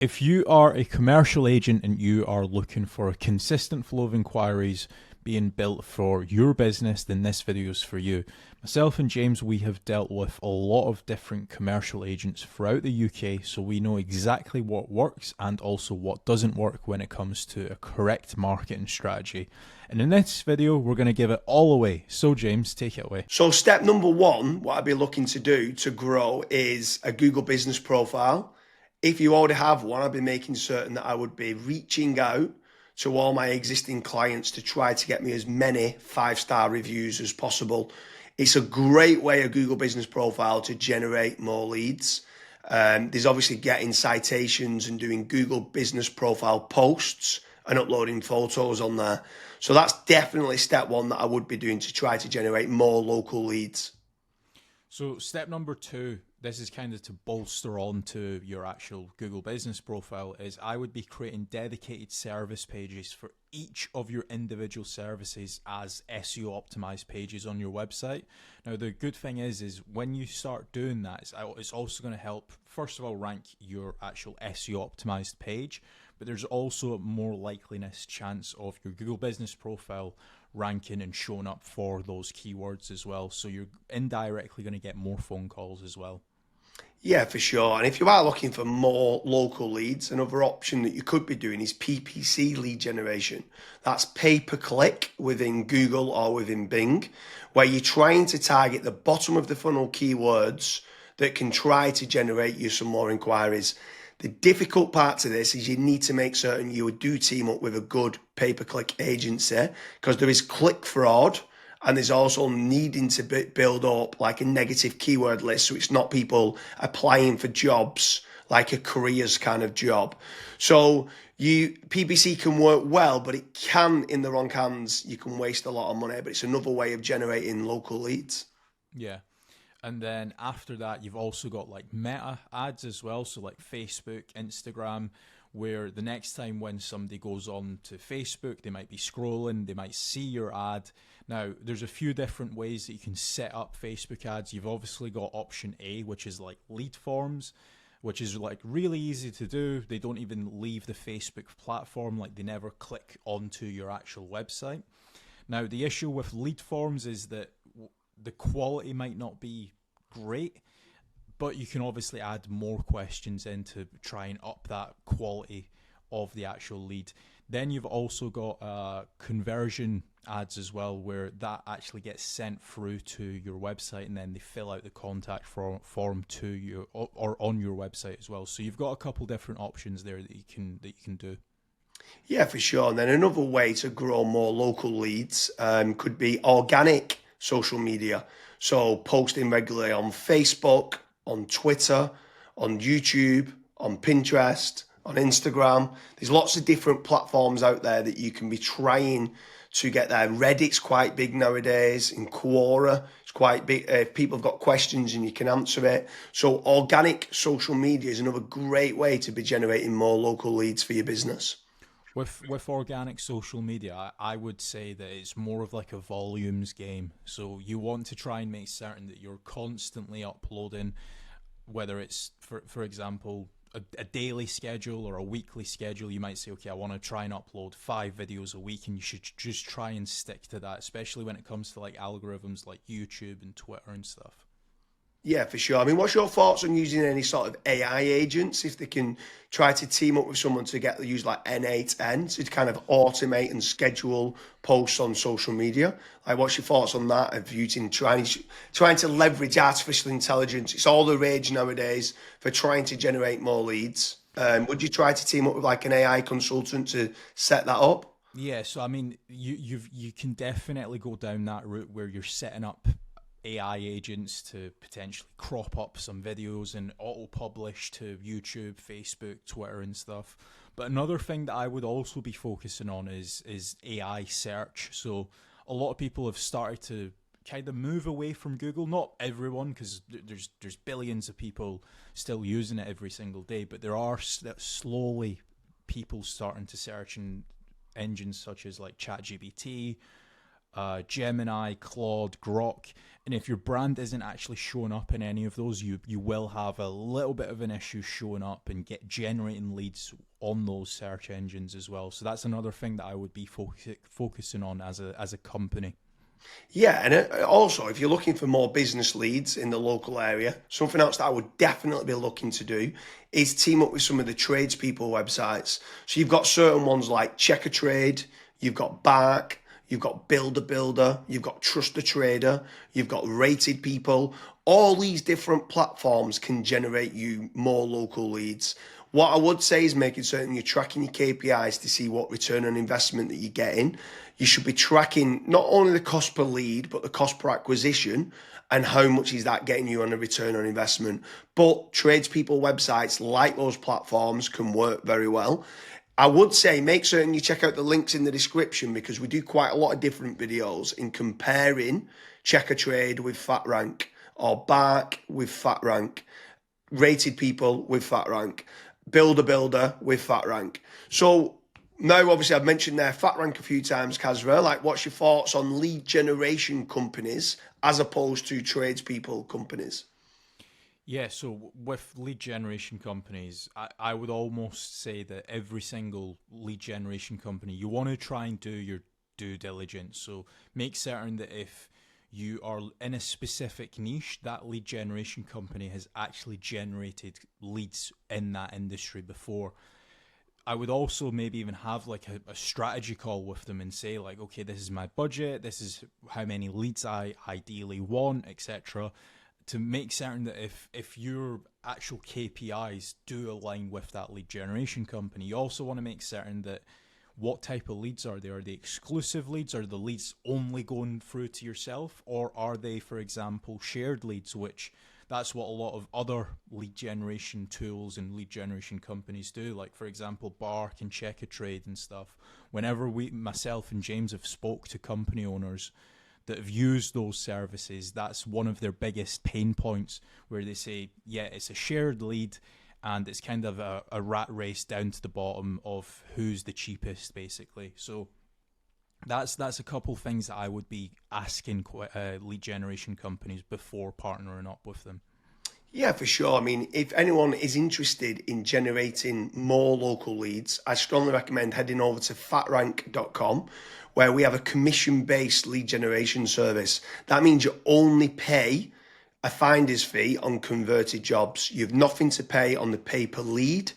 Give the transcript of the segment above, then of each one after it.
If you are a commercial agent and you are looking for a consistent flow of inquiries being built for your business, then this video is for you. Myself and James, we have dealt with a lot of different commercial agents throughout the UK, so we know exactly what works and also what doesn't work when it comes to a correct marketing strategy. And in this video, we're going to give it all away. So James, take it away. So step number one, what I'd be looking to do to grow is a Google business profile. If you already have one, I'd be making certain that I would be reaching out to all my existing clients to try to get me as many 5-star reviews as possible. It's a great way, a Google business profile, to generate more leads. There's obviously getting citations and doing Google business profile posts and uploading photos on there. So that's definitely step one that I would be doing to try to generate more local leads. So step number two, this is kind of to bolster on to your actual Google business profile, is I would be creating dedicated service pages for each of your individual services as SEO optimized pages on your website. Now, the good thing is when you start doing that, it's also going to help, first of all, rank your actual SEO optimized page, but there's also a more likeliness chance of your Google business profile ranking and showing up for those keywords as well. So you're indirectly going to get more phone calls as well. Yeah, for sure. And if you are looking for more local leads, another option that you could be doing is PPC lead generation. That's pay per click within Google or within Bing, where you're trying to target the bottom of the funnel keywords that can try to generate you some more inquiries. The difficult part to this is you need to make certain you do team up with a good pay-per-click agency, because there is click fraud and there's also needing to build up like a negative keyword list, so it's not people applying for jobs like a careers kind of job. So PPC can work well, but it can, in the wrong hands, you can waste a lot of money, but it's another way of generating local leads. Yeah. And then after that, you've also got like meta ads as well. So like Facebook, Instagram, where the next time when somebody goes on to Facebook, they might be scrolling, they might see your ad. Now, there's a few different ways that you can set up Facebook ads. You've obviously got option A, which is like lead forms, which is like really easy to do. They don't even leave the Facebook platform, like they never click onto your actual website. Now, the issue with lead forms is that the quality might not be great, but you can obviously add more questions in to try and up that quality of the actual lead. Then you've also got conversion ads as well, where that actually gets sent through to your website and then they fill out the contact form to you or on your website as well. So you've got a couple different options there that you can do. Yeah, for sure. And then another way to grow more local leads could be organic social media. So posting regularly on Facebook, on Twitter, on YouTube, on Pinterest, on Instagram. There's lots of different platforms out there that you can be trying to get there. Reddit's quite big nowadays. In Quora, it's quite big. If people have got questions and you can answer it. So organic social media is another great way to be generating more local leads for your business. With organic social media, I would say that it's more of like a volumes game. So you want to try and make certain that you're constantly uploading, whether it's, for example, a daily schedule or a weekly schedule. You might say, okay, I want to try and upload 5 videos a week, and you should just try and stick to that, especially when it comes to like algorithms like YouTube and Twitter and stuff. Yeah, for sure. I mean, what's your thoughts on using any sort of AI agents if they can try to team up with someone to use like N8N to kind of automate and schedule posts on social media? Like, what's your thoughts on that? Of using trying to leverage artificial intelligence? It's all the rage nowadays for trying to generate more leads. Would you try to team up with like an AI consultant to set that up? Yeah, so I mean, you can definitely go down that route where you're setting up AI agents to potentially crop up some videos and auto-publish to YouTube, Facebook, Twitter and stuff. But another thing that I would also be focusing on is AI search. So a lot of people have started to kind of move away from Google. Not everyone, because there's billions of people still using it every single day, but there are slowly people starting to search in engines such as like ChatGPT, Gemini, Claude, Grok, And if your brand isn't actually showing up in any of those, you will have a little bit of an issue showing up and get generating leads on those search engines as well. So that's another thing that I would be focusing on as a company. Yeah, and also if you're looking for more business leads in the local area, something else that I would definitely be looking to do is team up with some of the tradespeople websites. So you've got certain ones like Check a Trade, you've got Bark, you've got Builder, you've got Trust a Trader, you've got Rated People. All these different platforms can generate you more local leads. What I would say is making certain you're tracking your KPIs to see what return on investment that you're getting. You should be tracking not only the cost per lead, but the cost per acquisition and how much is that getting you on a return on investment. But tradespeople websites like those platforms can work very well. I would say make certain you check out the links in the description because we do quite a lot of different videos in comparing Check a Trade with FatRank or Bark with FatRank, Rated People with FatRank, Builder with FatRank. So now, obviously, I've mentioned there FatRank a few times, Kasra. Like, what's your thoughts on lead generation companies as opposed to tradespeople companies? Yeah, so with lead generation companies, I would almost say that every single lead generation company, you want to try and do your due diligence. So make certain that if you are in a specific niche, that lead generation company has actually generated leads in that industry before. I would also maybe even have like a strategy call with them and say like, okay, this is my budget, this is how many leads I ideally want, etc. To make certain that if your actual KPIs do align with that lead generation company, you also want to make certain that what type of leads are they? Are they exclusive leads? Are the leads only going through to yourself? Or are they, for example, shared leads, which that's what a lot of other lead generation tools and lead generation companies do. Like, for example, Bark and Check a Trade and stuff. Whenever myself and James have spoke to company owners that have used those services, that's one of their biggest pain points where they say, yeah, it's a shared lead and it's kind of a rat race down to the bottom of who's the cheapest, basically. So that's a couple things that I would be asking lead generation companies before partnering up with them. Yeah, for sure. I mean, if anyone is interested in generating more local leads, I strongly recommend heading over to fatrank.com, where we have a commission-based lead generation service. That means you only pay a finder's fee on converted jobs. You have nothing to pay on the pay per lead.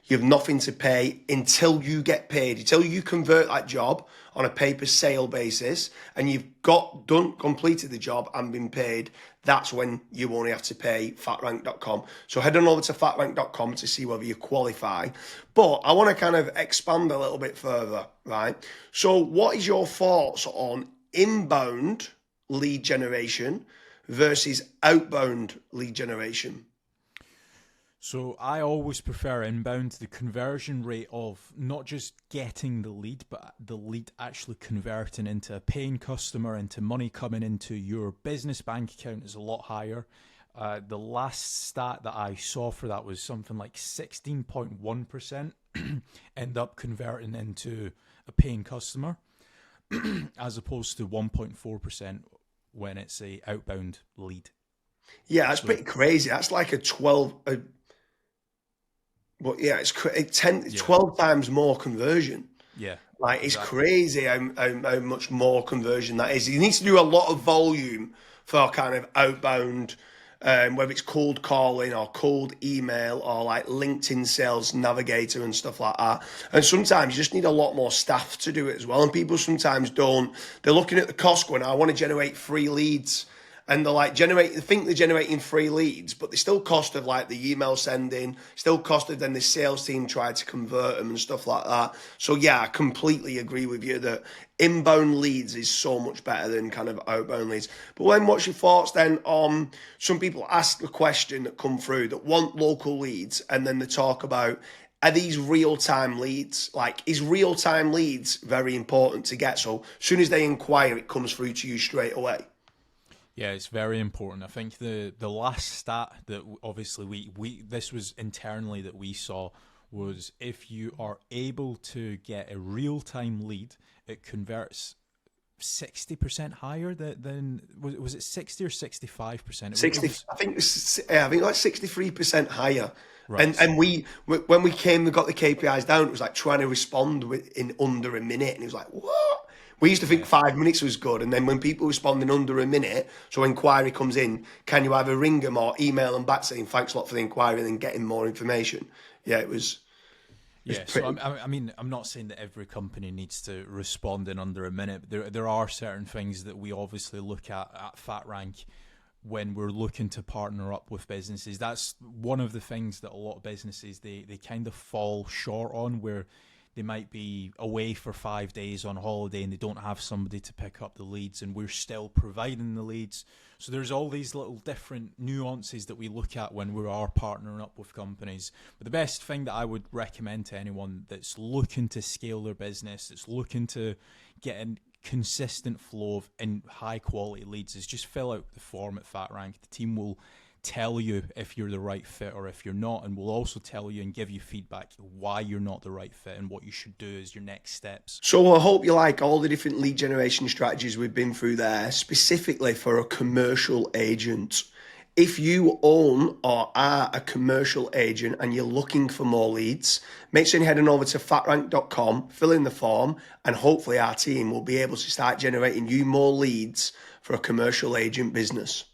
You have nothing to pay until you get paid, until you convert that job on a pay per sale basis and you've completed the job and been paid. That's when you only have to pay fatrank.com. So head on over to fatrank.com to see whether you qualify. But I want to kind of expand a little bit further, right? So what is your thoughts on inbound lead generation versus outbound lead generation? So I always prefer inbound. The conversion rate of not just getting the lead, but the lead actually converting into a paying customer, into money coming into your business bank account is a lot higher. The last stat that I saw for that was something like 16.1% end up converting into a paying customer as opposed to 1.4% when it's a outbound lead. Yeah, that's pretty crazy. That's like a 12, but yeah, it's 12 times more conversion. Yeah, Like, it's exactly. crazy how much more conversion that is. You need to do a lot of volume for kind of outbound, whether it's cold calling or cold email or like LinkedIn Sales Navigator and stuff like that. And sometimes you just need a lot more staff to do it as well. And people sometimes don't. They're looking at the cost going, I want to generate free leads. And they're like they think they're generating free leads, but they still cost of like the email sending, still cost of then the sales team try to convert them and stuff like that. So yeah, I completely agree with you that inbound leads is so much better than kind of outbound leads. But when what's your thoughts then on some people ask the question that come through that want local leads and then they talk about are these real-time leads? Like, is real-time leads very important to get? So as soon as they inquire, it comes through to you straight away. Yeah, it's very important. I think the last stat that obviously we this was internally that we saw was if you are able to get a real time lead, it converts 60% higher than was it 60 or 65%? 60, I think like 63% higher. Right. And when we got the KPIs down, it was like trying to respond in under a minute, and it was like, what? We used to think Yeah. 5 minutes was good, and then when people respond in under a minute, so inquiry comes in, can you either ring them or email them back saying thanks a lot for the inquiry and then getting more information? Yeah, it was Yeah, pretty. so I mean, I'm not saying that every company needs to respond in under a minute. There are certain things that we obviously look at FatRank when we're looking to partner up with businesses. That's one of the things that a lot of businesses they kind of fall short on, where they might be away for 5 days on holiday and they don't have somebody to pick up the leads, and we're still providing the leads. So there's all these little different nuances that we look at when we are partnering up with companies. But the best thing that I would recommend to anyone that's looking to scale their business, that's looking to get a consistent flow of high quality leads, is just fill out the form at FatRank. The team will tell you if you're the right fit or if you're not, and we'll also tell you and give you feedback why you're not the right fit and what you should do as your next steps. So I hope you like all the different lead generation strategies we've been through there, specifically for a commercial agent. If you own or are a commercial agent and you're looking for more leads, make sure you head on over to fatrank.com, fill in the form, and hopefully our team will be able to start generating you more leads for a commercial agent business.